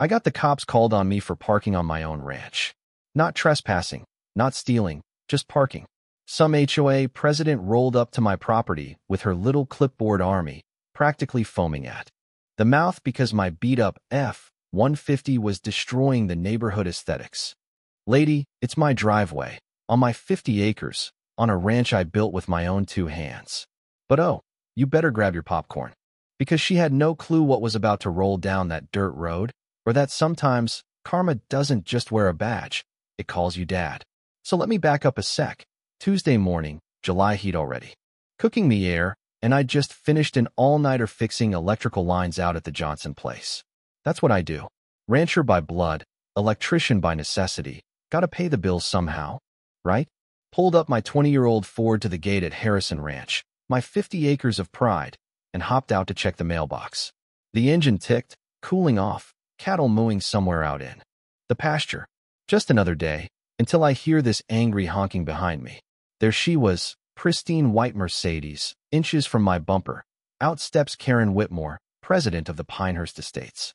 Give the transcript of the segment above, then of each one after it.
I got the cops called on me for parking on my own ranch. Not trespassing, not stealing, just parking. Some HOA president rolled up to my property with her little clipboard army, practically foaming at the mouth because my beat-up F-150 was destroying the neighborhood aesthetics. Lady, it's my driveway, on my 50 acres, on a ranch I built with my own 2 hands. But oh, you better grab your popcorn. Because she had no clue what was about to roll down that dirt road, or that sometimes karma doesn't just wear a badge, it calls you dad. So let me back up a sec. Tuesday morning, July heat already. Cooking me air, and I just finished an all-nighter fixing electrical lines out at the Johnson place. That's what I do. Rancher by blood, electrician by necessity. Gotta pay the bills somehow, right? Pulled up my 20-year-old Ford to the gate at Harrison Ranch, my 50 acres of pride, and hopped out to check the mailbox. The engine ticked, cooling off, cattle mooing somewhere out in the pasture. Just another day, until I hear this angry honking behind me. There she was, pristine white Mercedes, inches from my bumper. Out steps Karen Whitmore, president of the Pinehurst Estates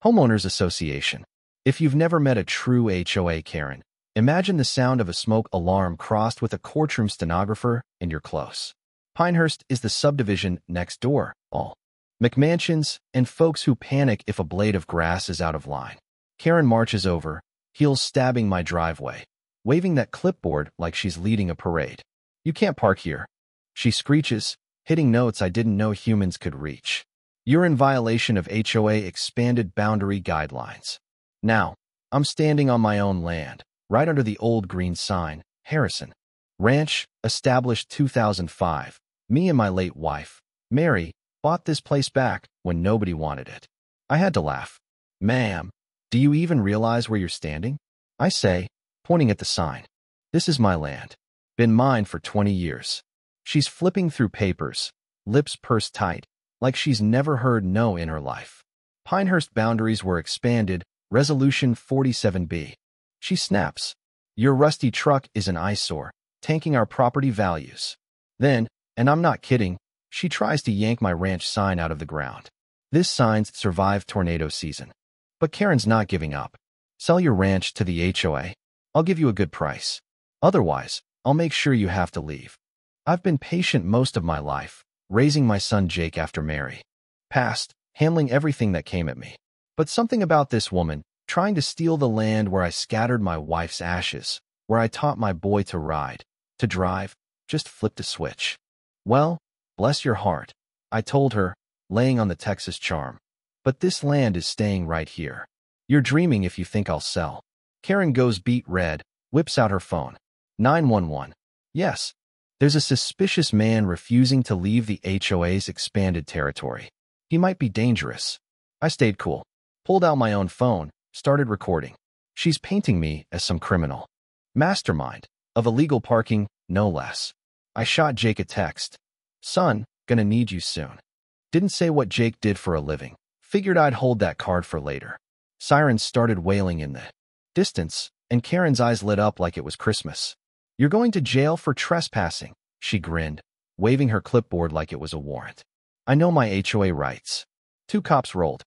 Homeowners Association. If you've never met a true HOA Karen, imagine the sound of a smoke alarm crossed with a courtroom stenographer and you're close. Pinehurst is the subdivision next door, all McMansions and folks who panic if a blade of grass is out of line. Karen marches over, heels stabbing my driveway, waving that clipboard like she's leading a parade. You can't park here. She screeches, hitting notes I didn't know humans could reach. You're in violation of HOA expanded boundary guidelines. Now, I'm standing on my own land, right under the old green sign, Harrison Ranch, established 2005. Me and my late wife, Mary, bought this place back when nobody wanted it. I had to laugh. Ma'am, do you even realize where you're standing? I say, pointing at the sign. This is my land. Been mine for 20 years. She's flipping through papers, lips pursed tight, like she's never heard no in her life. Pinehurst boundaries were expanded, Resolution 47B. She snaps. Your rusty truck is an eyesore, tanking our property values. Then, and I'm not kidding, she tries to yank my ranch sign out of the ground. This sign's survived tornado season. But Karen's not giving up. Sell your ranch to the HOA. I'll give you a good price. Otherwise, I'll make sure you have to leave. I've been patient most of my life, raising my son Jake after Mary passed, handling everything that came at me. But something about this woman, trying to steal the land where I scattered my wife's ashes, where I taught my boy to ride, to drive, just flipped a switch. Well, bless your heart, I told her, laying on the Texas charm. But this land is staying right here. You're dreaming if you think I'll sell. Karen goes beet red, whips out her phone. 911. Yes, there's a suspicious man refusing to leave the HOA's expanded territory. He might be dangerous. I stayed cool. Pulled out my own phone, started recording. She's painting me as some criminal. Mastermind of illegal parking, no less. I shot Jake a text. Son, gonna need you soon. Didn't say what Jake did for a living. Figured I'd hold that card for later. Sirens started wailing in the distance, and Karen's eyes lit up like it was Christmas. You're going to jail for trespassing, she grinned, waving her clipboard like it was a warrant. I know my HOA rights. 2 cops rolled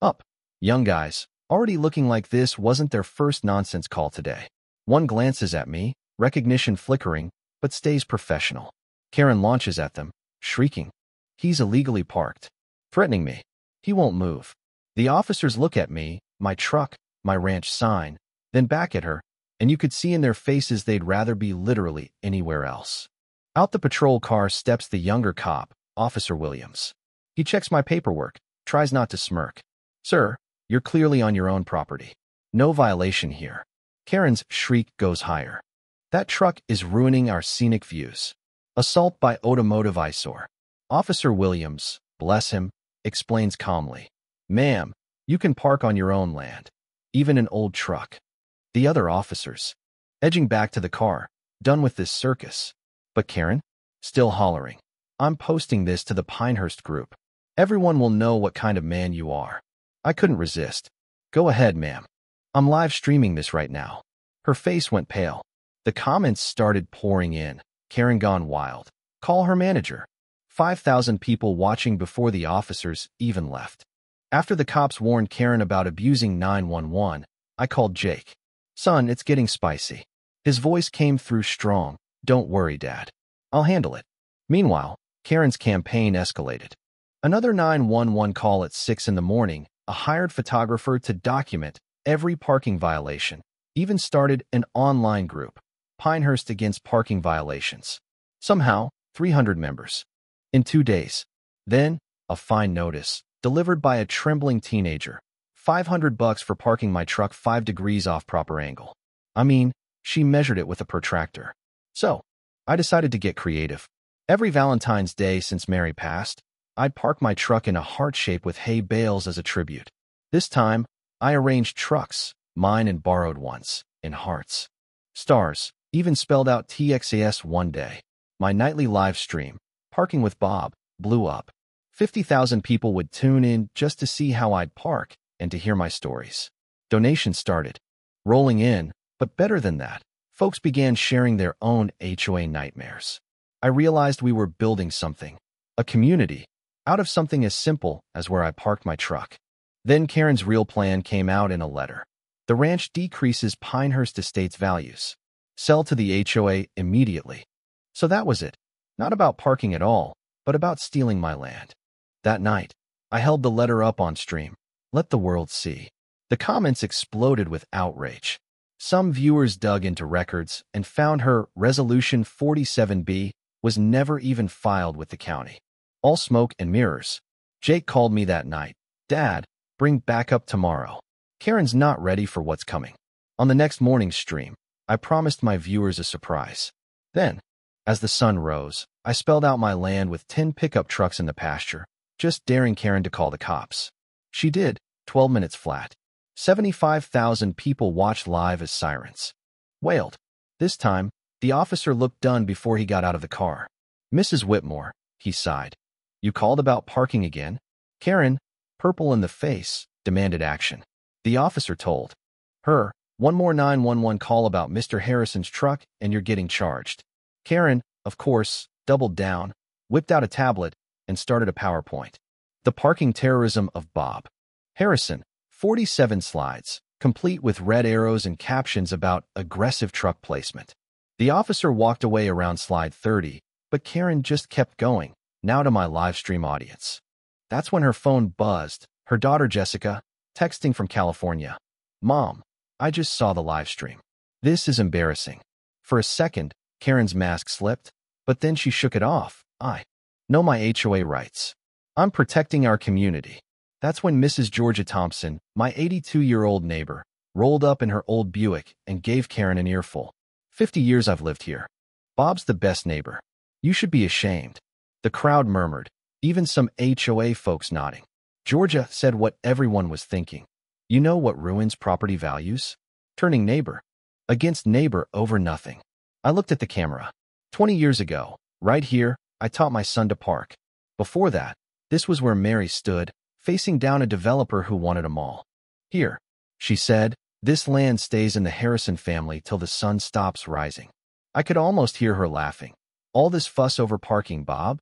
up. Young guys, already looking like this wasn't their first nonsense call today. One glances at me, recognition flickering, but stays professional. Karen launches at them, shrieking. He's illegally parked, threatening me. He won't move. The officers look at me, my truck, my ranch sign, then back at her, and you could see in their faces they'd rather be literally anywhere else. Out the patrol car steps the younger cop, Officer Williams. He checks my paperwork, tries not to smirk. Sir, you're clearly on your own property. No violation here. Karen's shriek goes higher. That truck is ruining our scenic views. Assault by automotive eyesore. Officer Williams, bless him, explains calmly. Ma'am, you can park on your own land. Even an old truck. The other officers, edging back to the car, done with this circus. But Karen, still hollering. I'm posting this to the Pinehurst group. Everyone will know what kind of man you are. I couldn't resist. Go ahead, ma'am. I'm live streaming this right now. Her face went pale. The comments started pouring in. Karen gone wild. Call her manager. 5,000 people watching before the officers even left. After the cops warned Karen about abusing 911, I called Jake. Son, it's getting spicy. His voice came through strong. Don't worry, Dad. I'll handle it. Meanwhile, Karen's campaign escalated. Another 911 call at 6 in the morning, a hired photographer to document every parking violation, even started an online group, Pinehurst Against Parking Violations. Somehow, 300 members. In 2 days. Then, a fine notice, delivered by a trembling teenager. $500 for parking my truck 5 degrees off proper angle. I mean, she measured it with a protractor. So, I decided to get creative. Every Valentine's Day since Mary passed, I'd park my truck in a heart shape with hay bales as a tribute. This time, I arranged trucks, mine and borrowed ones, in hearts. Stars, even spelled out TXAS one day. My nightly live stream, Parking with Bob, blew up. 50,000 people would tune in just to see how I'd park and to hear my stories. Donations started rolling in, but better than that, folks began sharing their own HOA nightmares. I realized we were building something, a community, out of something as simple as where I parked my truck. Then Karen's real plan came out in a letter. The ranch decreases Pinehurst Estate's values. Sell to the HOA immediately. So that was it. Not about parking at all, but about stealing my land. That night, I held the letter up on stream. Let the world see. The comments exploded with outrage. Some viewers dug into records and found her Resolution 47B was never even filed with the county. All smoke and mirrors. Jake called me that night. Dad, bring backup tomorrow. Karen's not ready for what's coming. On the next morning's stream, I promised my viewers a surprise. Then, as the sun rose, I spelled out my land with 10 pickup trucks in the pasture, just daring Karen to call the cops. She did, 12 minutes flat. 75,000 people watched live as sirens wailed. This time, the officer looked done before he got out of the car. Mrs. Whitmore, he sighed. You called about parking again? Karen, purple in the face, demanded action. The officer told her, one more 911 call about Mr. Harrison's truck and you're getting charged. Karen, of course, doubled down, whipped out a tablet, and started a PowerPoint. The parking terrorism of Bob Harrison, 47 slides, complete with red arrows and captions about aggressive truck placement. The officer walked away around slide 30, but Karen just kept going, now to my live stream audience. That's when her phone buzzed, her daughter Jessica, texting from California. Mom, I just saw the live stream. This is embarrassing. For a second, Karen's mask slipped, but then she shook it off. I know my HOA rights. I'm protecting our community. That's when Mrs. Georgia Thompson, my 82-year-old neighbor, rolled up in her old Buick and gave Karen an earful. 50 years I've lived here. Bob's the best neighbor. You should be ashamed. The crowd murmured, even some HOA folks nodding. Georgia said what everyone was thinking. You know what ruins property values? Turning neighbor against neighbor over nothing. I looked at the camera. 20 years ago, right here, I taught my son to park. Before that, this was where Mary stood, facing down a developer who wanted a mall. Here, she said, this land stays in the Harrison family till the sun stops rising. I could almost hear her laughing. All this fuss over parking, Bob?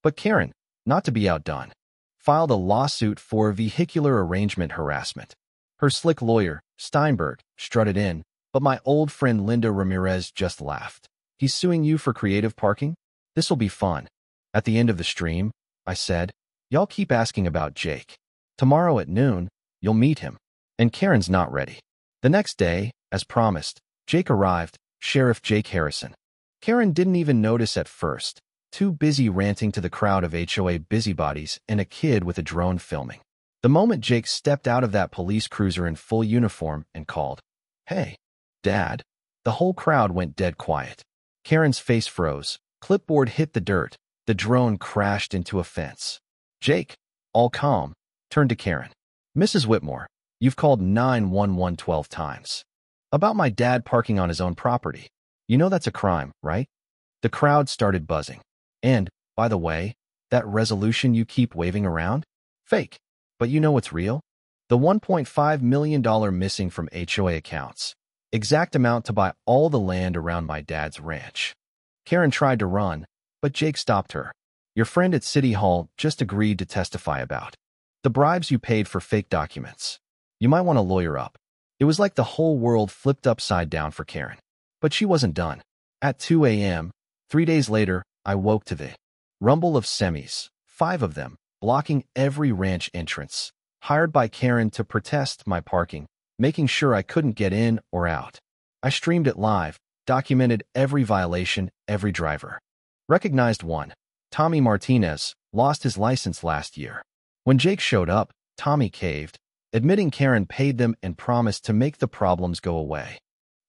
But Karen, not to be outdone, filed a lawsuit for vehicular arrangement harassment. Her slick lawyer, Steinberg, strutted in, but my old friend Linda Ramirez just laughed. He's suing you for creative parking? This'll be fun. At the end of the stream, I said, y'all keep asking about Jake. Tomorrow at noon, you'll meet him. And Karen's not ready. The next day, as promised, Jake arrived, Sheriff Jake Harrison. Karen didn't even notice at first, too busy ranting to the crowd of HOA busybodies and a kid with a drone filming. The moment Jake stepped out of that police cruiser in full uniform and called, "Hey, Dad," the whole crowd went dead quiet. Karen's face froze, clipboard hit the dirt, the drone crashed into a fence. Jake, all calm, turned to Karen. Mrs. Whitmore, you've called 911 12 times. About my dad parking on his own property. You know that's a crime, right? The crowd started buzzing. And, by the way, that resolution you keep waving around? Fake. But you know what's real? The $1.5 million missing from HOA accounts. Exact amount to buy all the land around my dad's ranch. Karen tried to run, but Jake stopped her. Your friend at City Hall just agreed to testify about The bribes you paid for fake documents. You might want to lawyer up. It was like the whole world flipped upside down for Karen. But she wasn't done. At 2 a.m., 3 days later, I woke to the rumble of semis, 5 of them, blocking every ranch entrance, hired by Karen to protest my parking, making sure I couldn't get in or out. I streamed it live, documented every violation, every driver. Recognized one. Tommy Martinez lost his license last year. When Jake showed up, Tommy caved, admitting Karen paid them and promised to make the problems go away.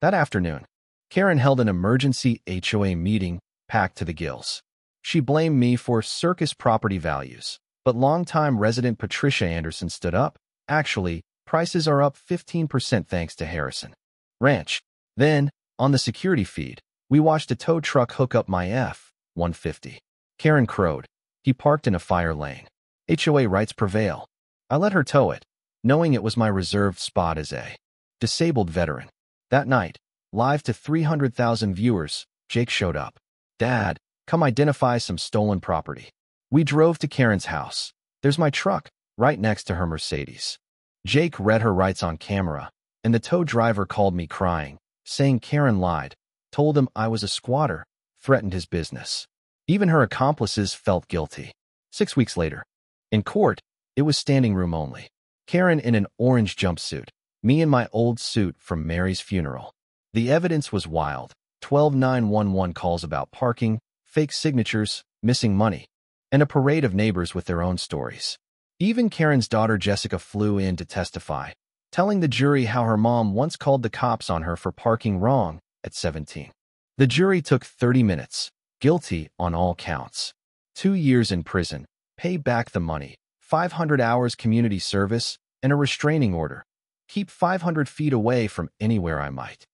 That afternoon, Karen held an emergency HOA meeting, packed to the gills. She blamed me for circus property values, but longtime resident Patricia Anderson stood up. Actually, prices are up 15% thanks to Harrison Ranch. Then, on the security feed, we watched a tow truck hook up my F-150. Karen crowed. He parked in a fire lane. HOA rights prevail. I let her tow it, knowing it was my reserved spot as a disabled veteran. That night, live to 300,000 viewers, Jake showed up. Dad, come identify some stolen property. We drove to Karen's house. There's my truck, right next to her Mercedes. Jake read her rights on camera, and the tow driver called me crying, saying Karen lied, told him I was a squatter, threatened his business. Even her accomplices felt guilty. 6 weeks later, in court, it was standing room only. Karen in an orange jumpsuit, me in my old suit from Mary's funeral. The evidence was wild. 12 911 calls about parking, fake signatures, missing money, and a parade of neighbors with their own stories. Even Karen's daughter Jessica flew in to testify, telling the jury how her mom once called the cops on her for parking wrong at 17. The jury took 30 minutes, guilty on all counts. 2 years in prison, pay back the money, 500 hours community service, and a restraining order. Keep 500 feet away from anywhere I might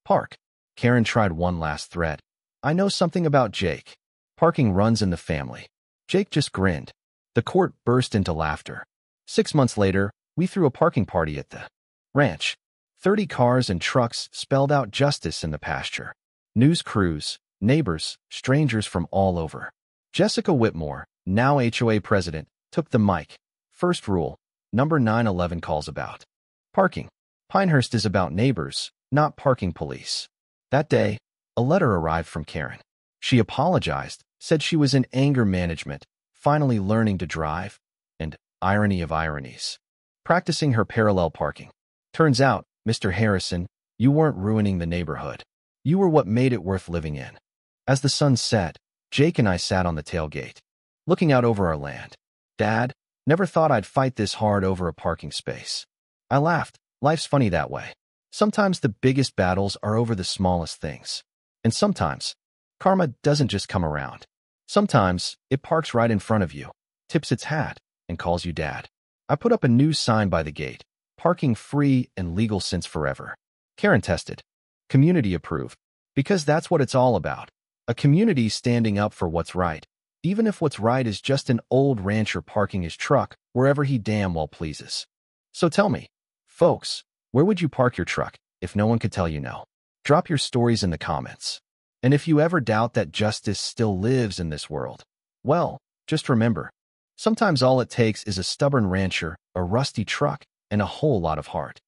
park. Karen tried one last threat. I know something about Jake. Parking runs in the family. Jake just grinned. The court burst into laughter. 6 months later, we threw a parking party at the ranch. 30 cars and trucks spelled out justice in the pasture. News crews, neighbors, strangers from all over. Jessica Whitmore, now HOA president, took the mic. First rule, number 911 calls about parking. Pinehurst is about neighbors, not parking police. That day, a letter arrived from Karen. She apologized, said she was in anger management, finally learning to drive, and, irony of ironies, practicing her parallel parking. Turns out, Mr. Harrison, you weren't ruining the neighborhood. You were what made it worth living in. As the sun set, Jake and I sat on the tailgate, looking out over our land. Dad, never thought I'd fight this hard over a parking space. I laughed. Life's funny that way. Sometimes the biggest battles are over the smallest things. And sometimes, karma doesn't just come around. Sometimes, it parks right in front of you, tips its hat, and calls you dad. I put up a new sign by the gate, parking free and legal since forever. Karen tested. Community approved. Because that's what it's all about. A community standing up for what's right, even if what's right is just an old rancher parking his truck wherever he damn well pleases. So tell me, folks, where would you park your truck if no one could tell you no? Drop your stories in the comments. And if you ever doubt that justice still lives in this world, well, just remember, sometimes all it takes is a stubborn rancher, a rusty truck, and a whole lot of heart.